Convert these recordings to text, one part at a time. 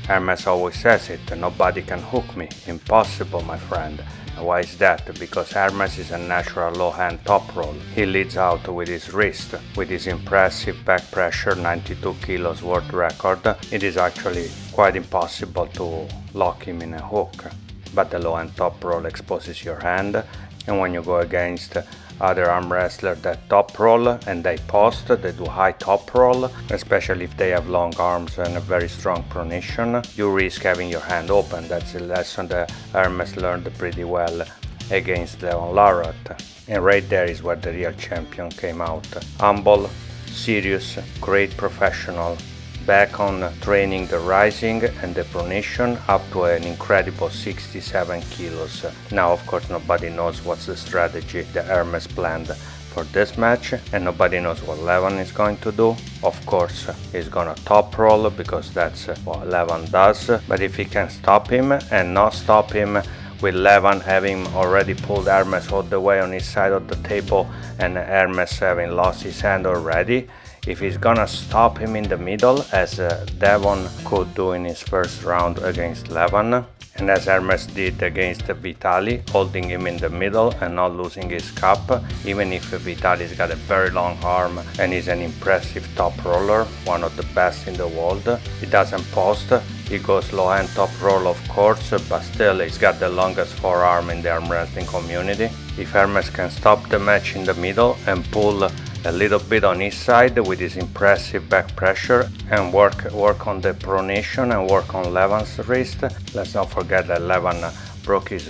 Hermes always says it, nobody can hook me. Impossible, my friend. Why is that? Because Hermes is a natural low-hand top roll. He leads out with his wrist. With his impressive back pressure, 92 kilos world record, it is actually quite impossible to lock him in a hook. But the low-hand top roll exposes your hand, and when you go against other arm wrestlers that top roll and they post, they do high top roll, especially if they have long arms and a very strong pronation, you risk having your hand open. That's a lesson that Hermes learned pretty well against Devon Larratt. And right there is where the real champion came out. Humble, serious, great professional, back on training the rising and the pronation up to an incredible 67 kilos. Now of course nobody knows what's the strategy that Hermes planned for this match, and nobody knows what Levan is going to do. Of course he's gonna top roll because that's what Levan does, but if he can stop him and not stop him with Levan having already pulled Hermes all the way on his side of the table and Hermes having lost his hand already, if he's gonna stop him in the middle, as Devon could do in his first round against Levan, and as Hermes did against Vitali, holding him in the middle and not losing his cup, even if Vitali's got a very long arm and is an impressive top roller, one of the best in the world. He doesn't post, he goes low hand top roll of course, but still he's got the longest forearm in the arm wrestling community. If Hermes can stop the match in the middle and pull a little bit on his side with his impressive back pressure and work on the pronation and work on Levan's wrist. Let's not forget that Levan broke his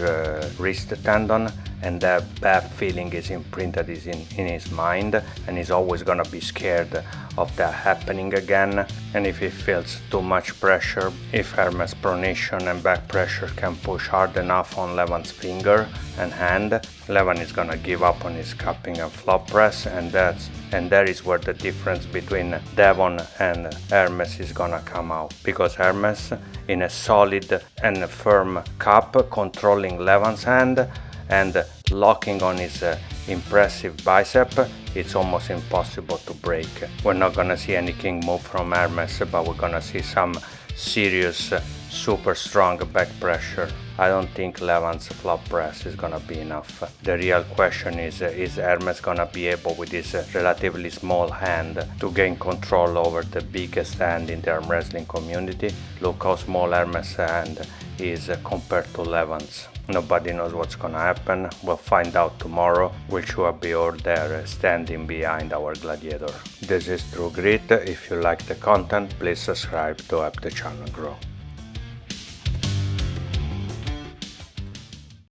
wrist tendon, and that bad feeling is imprinted in his mind, and he's always gonna be scared of that happening again. And if he feels too much pressure, if Hermes pronation and back pressure can push hard enough on Levan's finger and hand, Levan is gonna give up on his cupping and flop press, and there is where the difference between Devon and Hermes is gonna come out, because Hermes in a solid and firm cup controlling Levan's hand and locking on his impressive bicep, it's almost impossible to break. We're not gonna see any king move from Hermes, but we're gonna see some serious super strong back pressure. I don't think Levan's flop press is gonna be enough. The real question is Hermes gonna be able with his relatively small hand to gain control over the biggest hand in the arm wrestling community? Look how small Hermes' hand is compared to Levan's. Nobody knows what's gonna happen. We'll find out tomorrow. We'll sure be all there standing behind our gladiator. This is TrueGrit. If you like the content, please subscribe to help the channel grow.